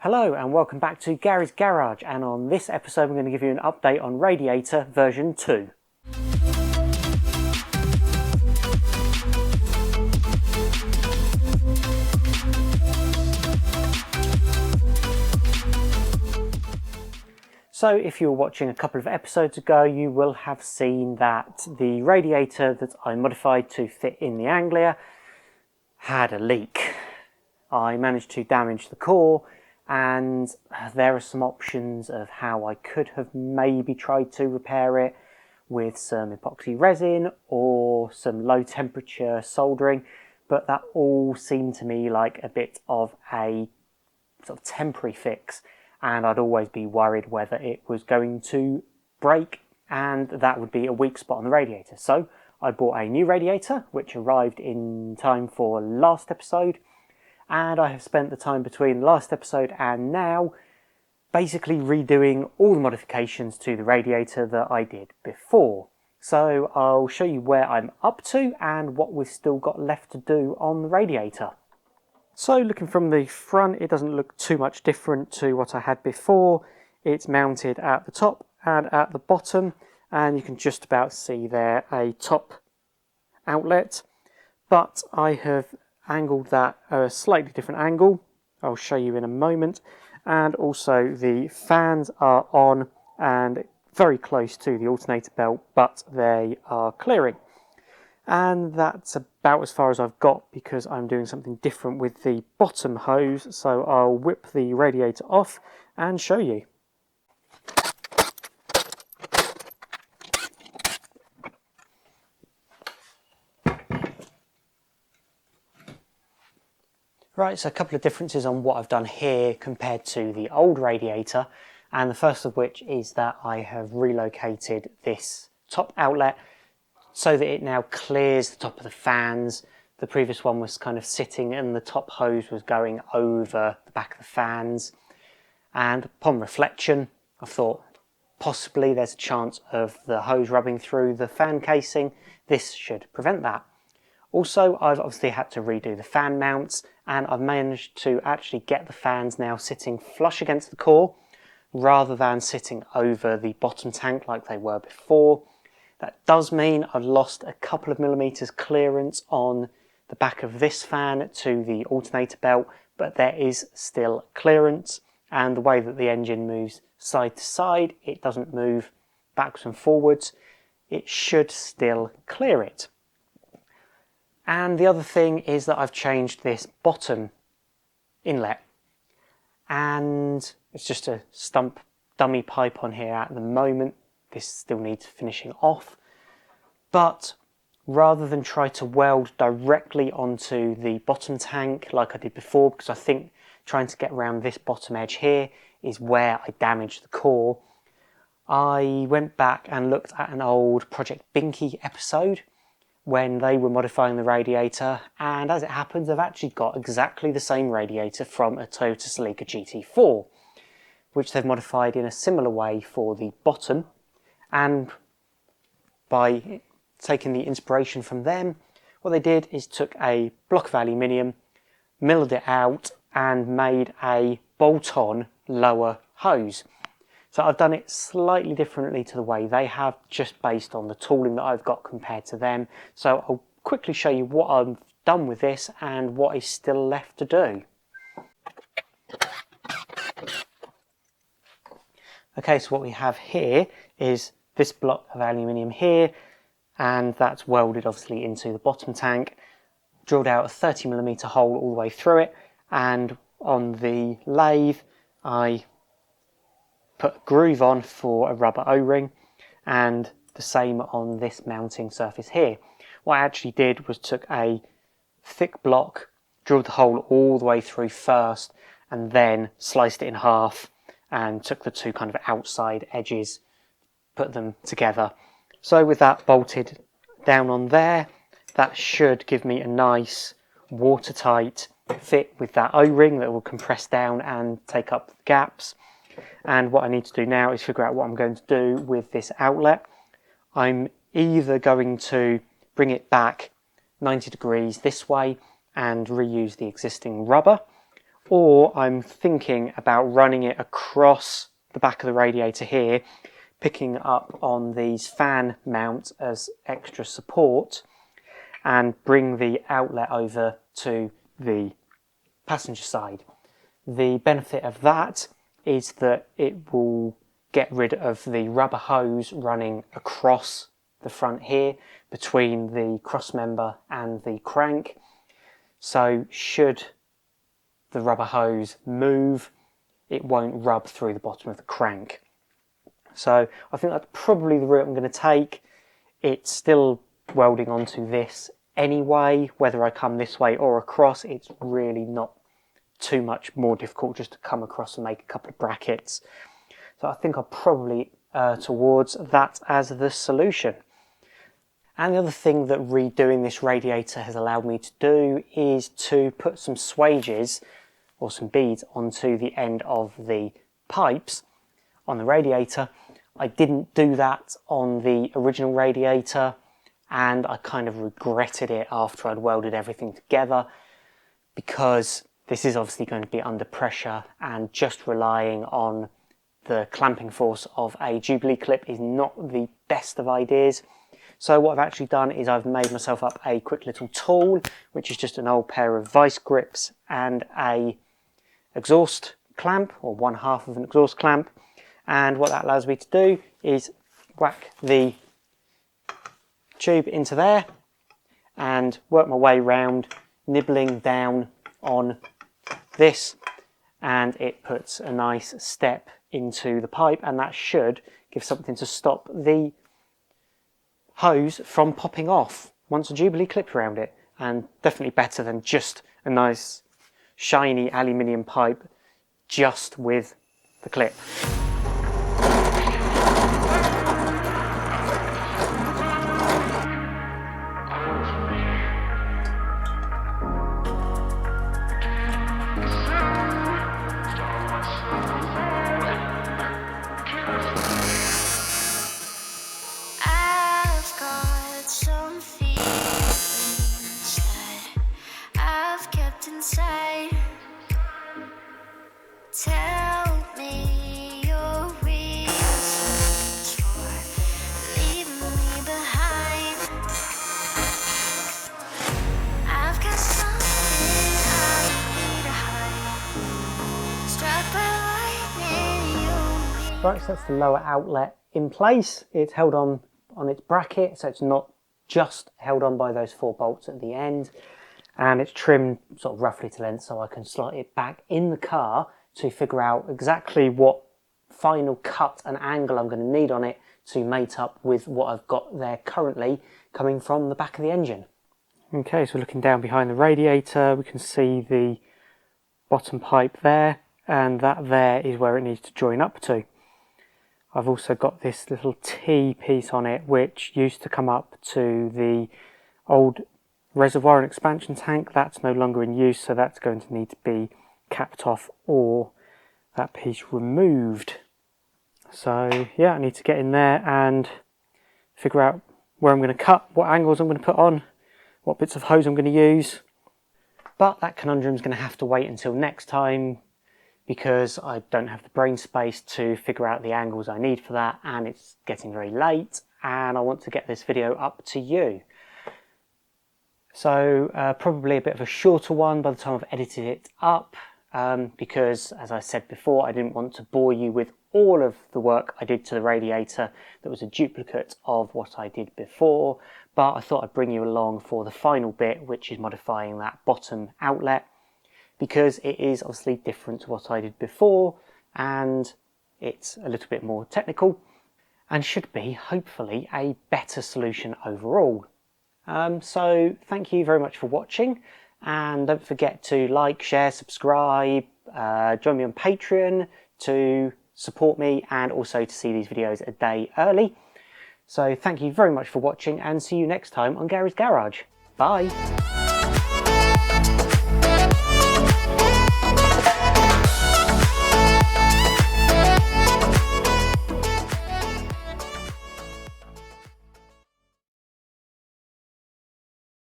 Hello and welcome back to Garry's Garage, and on this episode I'm going to give you an update on Radiator version 2. So if you were watching a couple of episodes ago, you will have seen that the radiator that I modified to fit in the Anglia had a leak. I managed to damage the core, and there are some options of how I could have maybe tried to repair it with some epoxy resin or some low temperature soldering, but that all seemed to me like a bit of a sort of temporary fix, and I'd always be worried whether it was going to break, and that would be a weak spot on the radiator. So I bought a new radiator which arrived in time for last episode, and I have spent the time between the last episode and now basically redoing all the modifications to the radiator that I did before. So I'll show you where I'm up to and what we've still got left to do on the radiator. So looking from the front, it doesn't look too much different to what I had before. It's mounted at the top and at the bottom, and you can just about see there a top outlet, but I have angled that at a slightly different angle. I'll show you in a moment. And also the fans are on and very close to the alternator belt, but they are clearing. And that's about as far as I've got because I'm doing something different with the bottom hose. So I'll whip the radiator off and show you. Right, so a couple of differences on what I've done here compared to the old radiator, and the first of which is that I have relocated this top outlet so that it now clears the top of the fans. The previous one was kind of sitting and the top hose was going over the back of the fans, and upon reflection I thought possibly there's a chance of the hose rubbing through the fan casing. This should prevent that. Also, I've obviously had to redo the fan mounts, and I've managed to actually get the fans now sitting flush against the core rather than sitting over the bottom tank like they were before. That does mean I've lost a couple of millimeters clearance on the back of this fan to the alternator belt, but there is still clearance, and the way that the engine moves side to side, it doesn't move backwards and forwards. It should still clear it. And the other thing is that I've changed this bottom inlet, and it's just a stump dummy pipe on here at the moment. This still needs finishing off, but rather than try to weld directly onto the bottom tank like I did before, because I think trying to get around this bottom edge here is where I damaged the core, I went back and looked at an old Project Binky episode when they were modifying the radiator, and as it happens I've actually got exactly the same radiator from a Toyota Celica GT4, which they've modified in a similar way for the bottom, and by taking the inspiration from them, what they did is took a block of aluminium, milled it out and made a bolt-on lower hose. So I've done it slightly differently to the way they have, just based on the tooling that I've got compared to them. So I'll quickly show you what I've done with this and what is still left to do. Okay, so what we have here is this block of aluminium here, and that's welded obviously into the bottom tank. Drilled out a 30mm hole all the way through it, and on the lathe I put a groove on for a rubber O-ring, and the same on this mounting surface here. What I actually did was took a thick block, drilled the hole all the way through first, and then sliced it in half and took the two kind of outside edges, put them together. So with that bolted down on there, that should give me a nice watertight fit with that O-ring that will compress down and take up the gaps. And what I need to do now is figure out what I'm going to do with this outlet. I'm either going to bring it back 90 degrees this way and reuse the existing rubber, or I'm thinking about running it across the back of the radiator here, picking up on these fan mounts as extra support, and bring the outlet over to the passenger side. The benefit of that is that it will get rid of the rubber hose running across the front here between the cross member and the crank. So should the rubber hose move, it won't rub through the bottom of the crank. So I think that's probably the route I'm going to take. It's still welding onto this anyway, whether I come this way or across. It's really not too much more difficult just to come across and make a couple of brackets. So I think I'll probably towards that as the solution. And the other thing that redoing this radiator has allowed me to do is to put some swages or some beads onto the end of the pipes on the radiator. I didn't do that on the original radiator, and I kind of regretted it after I'd welded everything together, because this is obviously going to be under pressure, and just relying on the clamping force of a Jubilee clip is not the best of ideas. So what I've actually done is I've made myself up a quick little tool, which is just an old pair of vice grips and a exhaust clamp, or one half of an exhaust clamp. And what that allows me to do is whack the tube into there and work my way round, nibbling down on this, and it puts a nice step into the pipe, and that should give something to stop the hose from popping off once a Jubilee clipped around it, and definitely better than just a nice shiny aluminium pipe just with the clip. Tell me your reasons for leaving me behind. I've got something I need to hide. Struck by lightning, you. Right, so that's the lower outlet in place. It's held on its bracket, so it's not just held on by those 4 bolts at the end. And it's trimmed sort of roughly to length, so I can slot it back in the car to figure out exactly what final cut and angle I'm going to need on it to mate up with what I've got there currently coming from the back of the engine. Okay, so looking down behind the radiator, we can see the bottom pipe there, and that there is where it needs to join up to. I've also got this little T piece on it, which used to come up to the old reservoir and expansion tank. That's no longer in use, so that's going to need to be capped off or that piece removed. So yeah, I need to get in there and figure out where I'm going to cut, what angles I'm going to put on, what bits of hose I'm going to use. But that conundrum is going to have to wait until next time, because I don't have the brain space to figure out the angles I need for that, and it's getting very late and I want to get this video up to you. So probably a bit of a shorter one by the time I've edited it up, because as I said before, I didn't want to bore you with all of the work I did to the radiator that was a duplicate of what I did before, but I thought I'd bring you along for the final bit, which is modifying that bottom outlet, because it is obviously different to what I did before, and it's a little bit more technical and should be hopefully a better solution overall. So thank you very much for watching, and don't forget to like, share, subscribe, join me on Patreon to support me and also to see these videos a day early. So thank you very much for watching, and see you next time on Garry's Garage. Bye!